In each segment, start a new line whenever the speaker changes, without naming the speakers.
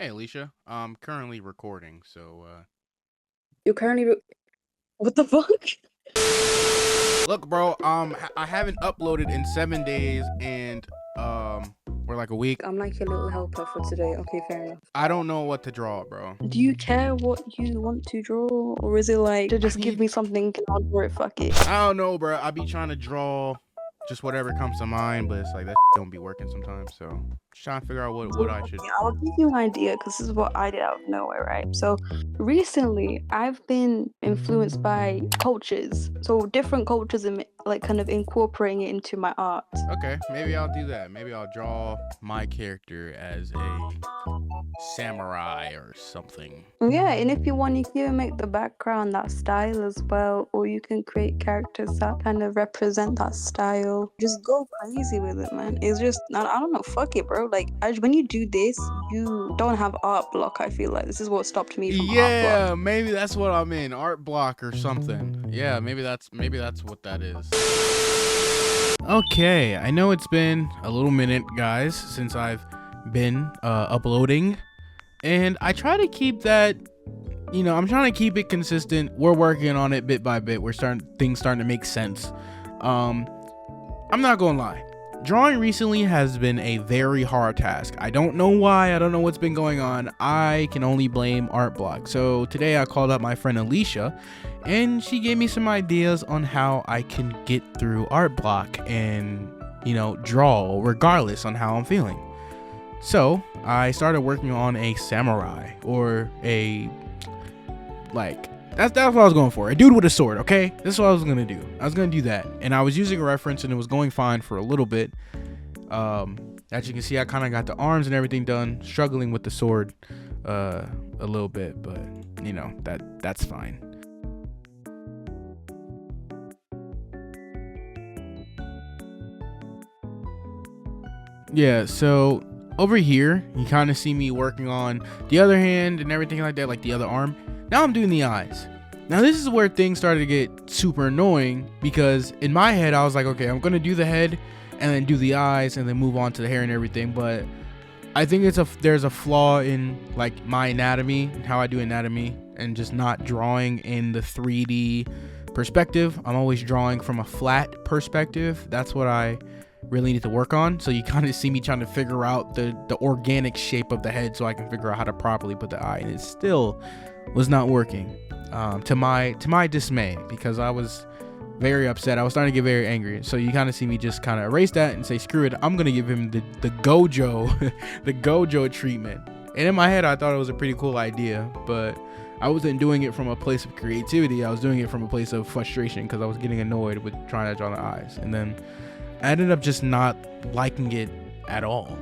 Alicia. I'm currently recording, so
You're currently what the fuck?
look, bro. I haven't uploaded in 7 days, and we're like a week.
I'm like your little helper for today. Okay, fair enough.
I don't know what to draw, bro.
Do you care what you want to draw, or is it like to just give me something and I'll draw it? Fuck it.
I don't know, bro. I be trying to draw just whatever comes to mind, but it's like that don't be working sometimes. So just trying to figure out what I should.
I'll give you an idea because this is what I did out of nowhere, right? So recently, I've been influenced by cultures, so different cultures and like kind of incorporating it into my art.
Okay, maybe I'll do that. Maybe I'll draw my character as a samurai or something.
Yeah, and if you want, you can even make the background that style as well, or you can create characters that kind of represent that style. Just go crazy with it, man. It's just, I don't know, fuck it, bro. Like, when you do this, you don't have art block. I feel like this is what stopped me from art block.
Yeah, maybe that's what I'm in, art block or something. Yeah, maybe that's what that is. Okay, I know it's been a little minute, guys, since I've been uploading, and I try to keep that, you know, I'm trying to keep it consistent. We're working on it bit by bit. Things starting to make sense. I'm not gonna lie, drawing recently has been a very hard task. I don't know why. I don't know what's been going on. I can only blame art block. So today I called up my friend Alicia, and she gave me some ideas on how I can get through art block and, you know, draw regardless on how I'm feeling. So I started working on a samurai, or a, like, that's what I was going for, a dude with a sword. Okay, this is what I was gonna do. I was gonna do that, and I was using a reference, and it was going fine for a little bit. As you can see, I kind of got the arms and everything done, struggling with the sword a little bit, but you know, that's fine. Yeah, so over here you kind of see me working on the other hand and everything like that, like the other arm. Now I'm doing the eyes. Now this is where things started to get super annoying, because in my head I was like, okay, I'm gonna do the head and then do the eyes and then move on to the hair and everything, but I think there's a flaw in like my anatomy, how I do anatomy, and just not drawing in the 3D perspective. I'm always drawing from a flat perspective. That's what I really need to work on. So you kind of see me trying to figure out the organic shape of the head so I can figure out how to properly put the eye, and it still was not working, to my dismay, because I was very upset. I was starting to get very angry. So you kind of see me just kind of erase that and say, screw it, I'm gonna give him the Gojo the Gojo treatment. And in my head I thought it was a pretty cool idea, but I wasn't doing it from a place of creativity. I was doing it from a place of frustration, because I was getting annoyed with trying to draw the eyes, and then I ended up just not liking it at all.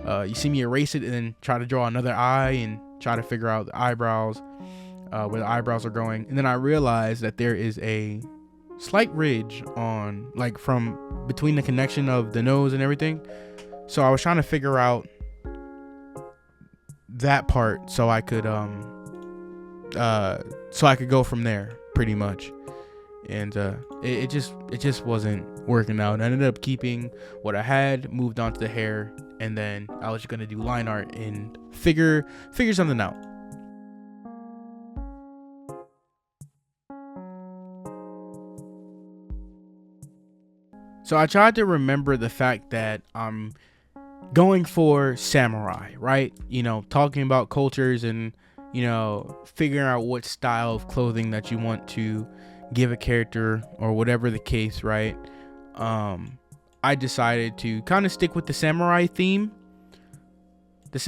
You see me erase it and then try to draw another eye and try to figure out the eyebrows, where the eyebrows are going, and then I realized that there is a slight ridge on, like, from between the connection of the nose and everything. So I was trying to figure out that part so I could go from there pretty much. And it just wasn't working out. I ended up keeping what I had, moved on to the hair, and then I was just gonna do line art and figure something out. So I tried to remember the fact that I'm going for samurai, right? You know, talking about cultures and, you know, figuring out what style of clothing that you want to give a character, or whatever the case, right? I decided to kind of stick with the samurai theme, the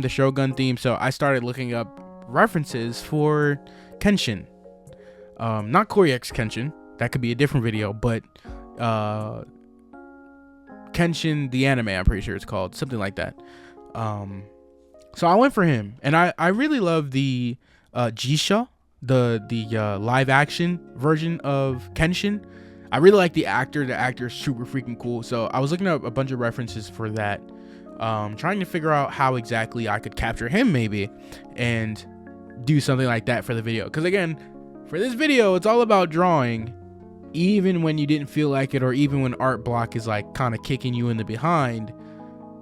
shogun theme. So I started looking up references for Kenshin, not Koryax Kenshin, that could be a different video, but Kenshin the anime, I'm pretty sure it's called something like that. So I went for him, and I really love the Jisha, the live action version of Kenshin. I really like the actor. The actor is super freaking cool. So I was looking up a bunch of references for that, trying to figure out how exactly I could capture him maybe and do something like that for the video. Because again, for this video, it's all about drawing, even when you didn't feel like it, or even when art block is like kind of kicking you in the behind.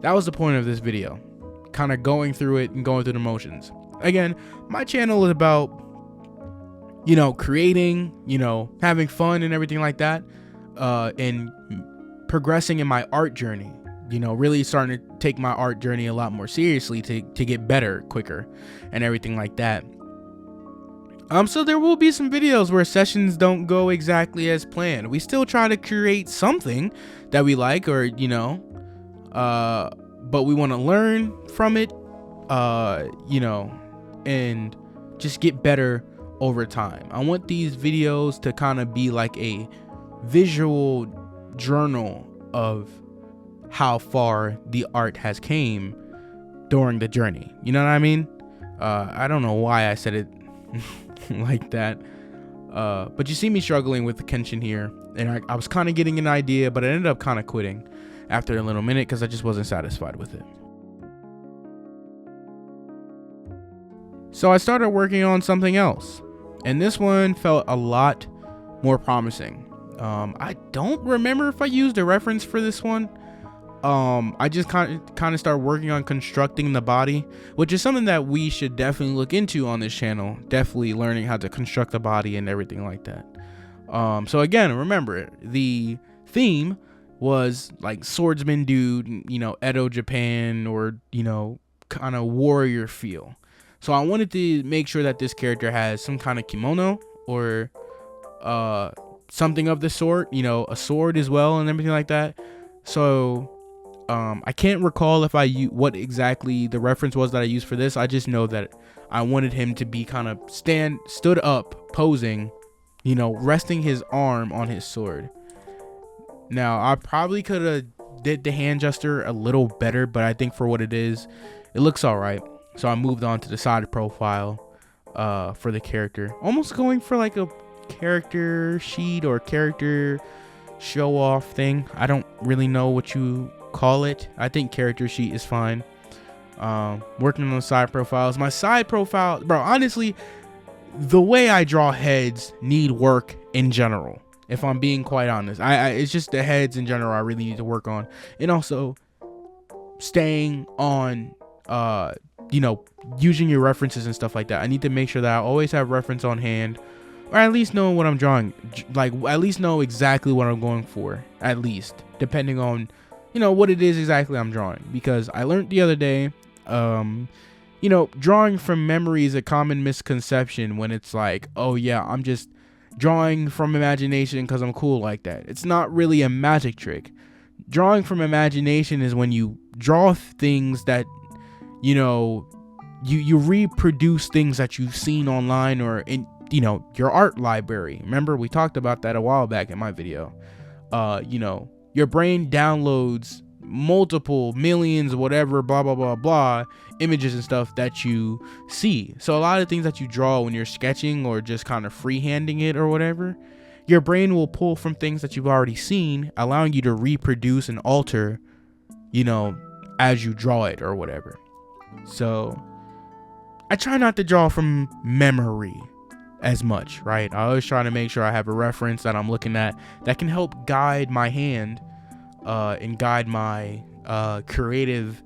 That was the point of this video. kind of going through it and going through the motions. Again, my channel is about, you know, creating, you know, having fun and everything like that, and progressing in my art journey, you know, really starting to take my art journey a lot more seriously to get better quicker and everything like that. So there will be some videos where sessions don't go exactly as planned. We still try to create something that we like, or, you know, but we want to learn from it, you know, and just get better over time. I want these videos to kind of be like a visual journal of how far the art has came during the journey. You know what I mean? I don't know why I said it like that, but you see me struggling with the Kenshin here, and I was kind of getting an idea, but I ended up kind of quitting after a little minute because I just wasn't satisfied with it. So I started working on something else, and this one felt a lot more promising. I don't remember if I used a reference for this one. I just kind of started working on constructing the body, which is something that we should definitely look into on this channel. Definitely learning how to construct the body and everything like that. So again, remember, the theme was like swordsman dude, you know, Edo Japan, or, you know, kind of warrior feel. So I wanted to make sure that this character has some kind of kimono or something of the sort, you know, a sword as well and everything like that. So I can't recall if what exactly the reference was that I used for this. I just know that I wanted him to be kind of stood up, posing, you know, resting his arm on his sword. Now, I probably could have did the hand gesture a little better, but I think for what it is, it looks all right. So I moved on to the side profile for the character, almost going for like a character sheet or character show off thing. I don't really know what you call it. I think character sheet is fine. Working on the side profiles. My side profile, bro, honestly, the way I draw heads need work in general, if I'm being quite honest. It's just the heads in general I really need to work on, and also staying on you know, using your references and stuff like that. I need to make sure that I always have reference on hand, or at least know what I'm drawing, like at least know exactly what I'm going for, at least, depending on, you know, what it is exactly I'm drawing. Because I learned the other day, you know, drawing from memory is a common misconception when it's like, oh yeah, I'm just drawing from imagination because I'm cool like that. It's not really a magic trick. Drawing from imagination is when you draw things that, you know, you reproduce things that you've seen online or in, you know, your art library. Remember, we talked about that a while back in my video. You know, your brain downloads multiple millions, whatever, blah blah blah blah, images and stuff that you see. So a lot of things that you draw when you're sketching or just kind of freehanding it or whatever, your brain will pull from things that you've already seen, allowing you to reproduce and alter, you know, as you draw it or whatever. So I try not to draw from memory as much, right? I always try to make sure I have a reference that I'm looking at that can help guide my hand and guide my creative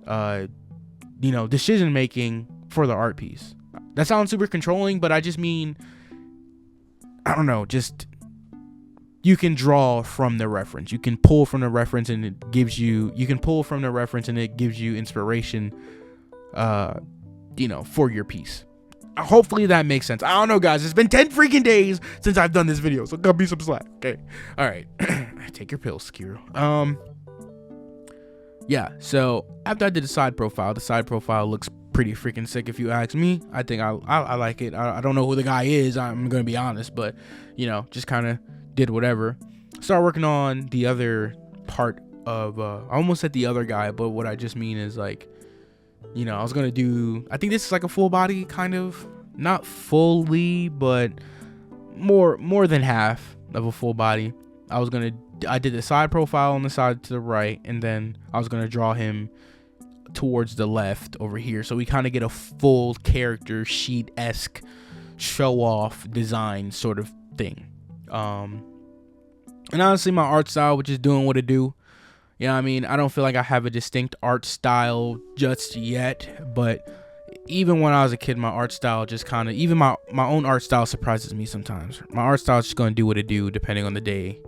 you know, decision making for the art piece. That sounds super controlling, but I just mean, I don't know, just you can draw from the reference. You can pull from the reference and it gives you, pull from the reference and it gives you inspiration, you know, for your piece. Hopefully that makes sense. I don't know, guys. It's been 10 freaking days since I've done this video, so cut me some slack. Okay. All right. Take your pills, Kiru. Yeah. So after I did the side profile looks pretty freaking sick, if you ask me. I think I like it. I don't know who the guy is, I'm gonna be honest, but you know, just kind of did whatever. Start working on the other part of I almost said the other guy, but what I just mean is, like, you know, I was gonna do, I think this is like a full body, kind of, not fully, but more than half of a full body. I did the side profile on the side to the right, and then I was gonna draw him towards the left over here, so we kind of get a full character sheet-esque show off design sort of thing. And honestly, my art style, which is doing what it do, You know what I mean? I don't feel like I have a distinct art style just yet, but even when I was a kid, my art style just kind of, even my own art style surprises me sometimes. My art style is just going to do what it do depending on the day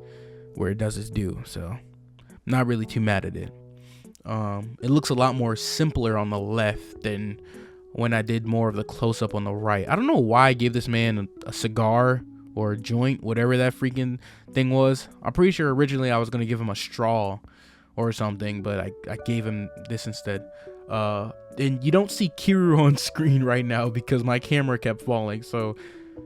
where it does its due. So I'm not really too mad at it. It looks a lot more simpler on the left than when I did more of the close up on the right. I don't know why I gave this man a cigar or a joint, whatever that freaking thing was. I'm pretty sure originally I was going to give him a straw or something, but I gave him this instead. And you don't see Kiru on screen right now because my camera kept falling, so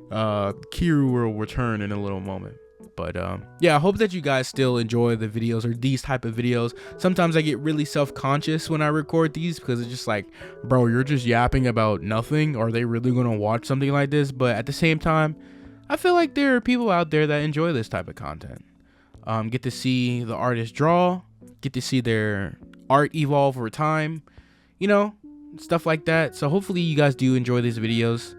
Kiru will return in a little moment. But yeah, I hope that you guys still enjoy the videos, or these type of videos. Sometimes I get really self-conscious when I record these because it's just like, bro, you're just yapping about nothing. Are they really gonna watch something like this? But at the same time, I feel like there are people out there that enjoy this type of content. Get to see the artist draw, get to see their art evolve over time, you know, stuff like that. So hopefully you guys do enjoy these videos.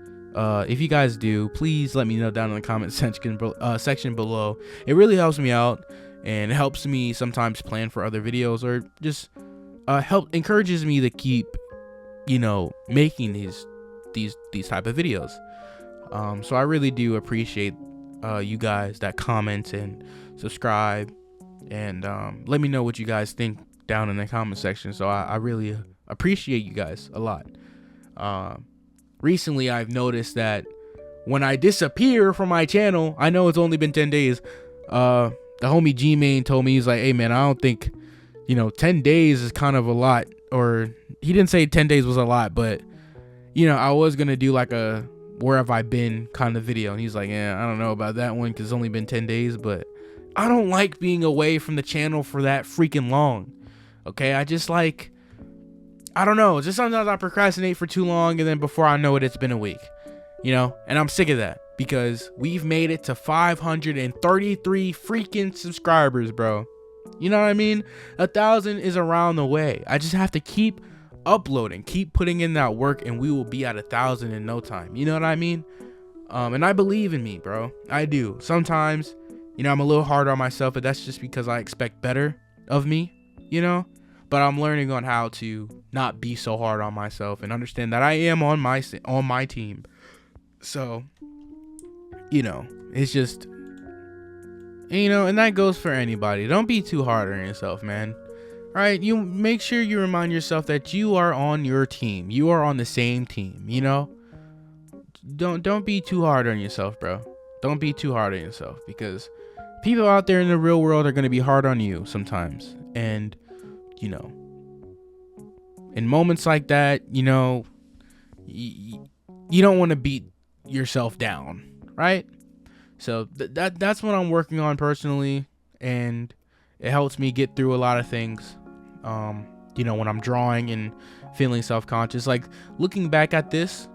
If you guys do, please let me know down in the comment section below. It really helps me out, and it helps me sometimes plan for other videos, or just encourages me to keep, you know, making these type of videos. So I really do appreciate you guys that comment and subscribe, and let me know what you guys think down in the comment section. So I really appreciate you guys a lot. Recently I've noticed that when I disappear from my channel, I know it's only been 10 days, the homie G-Main told me, he's like, hey man, I don't think, you know, 10 days is kind of a lot. Or he didn't say 10 days was a lot, but you know, I was gonna do like a where have I been kind of video, and he's like, yeah, I don't know about that one because it's only been 10 days, but I don't like being away from the channel for that freaking long. Okay, I just like, I don't know, just sometimes I procrastinate for too long, and then before I know it, it's been a week, you know, and I'm sick of that because we've made it to 533 freaking subscribers, bro. You know what I mean? 1,000 is around the way. I just have to keep uploading, keep putting in that work, and we will be at 1,000 in no time. You know what I mean? And I believe in me, bro. I do. Sometimes, you know, I'm a little hard on myself, but that's just because I expect better of me, you know? But I'm learning on how to not be so hard on myself and understand that I am on my team. So, you know, it's just, you know, and that goes for anybody. Don't be too hard on yourself, man. All right, you make sure you remind yourself that you are on your team. You are on the same team, you know? Don't be too hard on yourself, bro. Don't be too hard on yourself, because people out there in the real world are going to be hard on you sometimes. And you know, in moments like that, you know, you don't want to beat yourself down, right? So that's what I'm working on personally, and it helps me get through a lot of things. You know, when I'm drawing and feeling self-conscious, like looking back at this,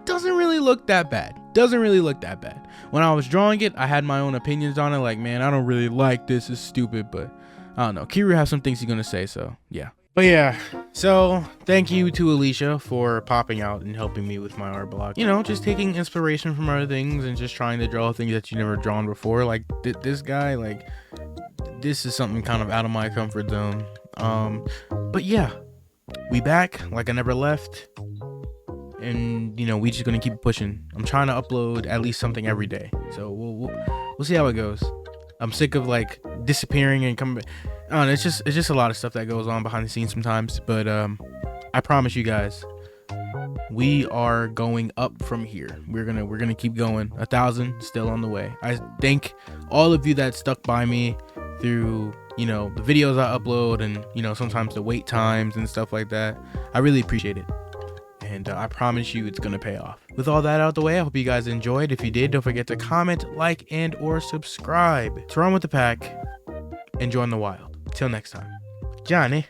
doesn't really look that bad. Doesn't really look that bad. When I was drawing it, I had my own opinions on it. Like, man, I don't really like this. It's stupid, but I don't know. Kiru has some things he's gonna say, so yeah. But yeah, so thank you to Alicia for popping out and helping me with my art block. You know, just taking inspiration from other things and just trying to draw things that you never drawn before. Like this guy, like this is something kind of out of my comfort zone. But yeah, we back like I never left, and you know, we just gonna keep pushing. I'm trying to upload at least something every day, so we'll see how it goes. I'm sick of like disappearing and coming back. I don't know, it's just a lot of stuff that goes on behind the scenes sometimes, but I promise you guys, we are going up from here. We're gonna keep going. 1,000 still on the way. I thank all of you that stuck by me through, you know, the videos I upload, and you know, sometimes the wait times and stuff like that. I really appreciate it, and I promise you it's gonna pay off. With all that out the way, I hope you guys enjoyed. If you did, don't forget to comment, like, and or subscribe to run with the pack and join the wild. Till next time, Johnny.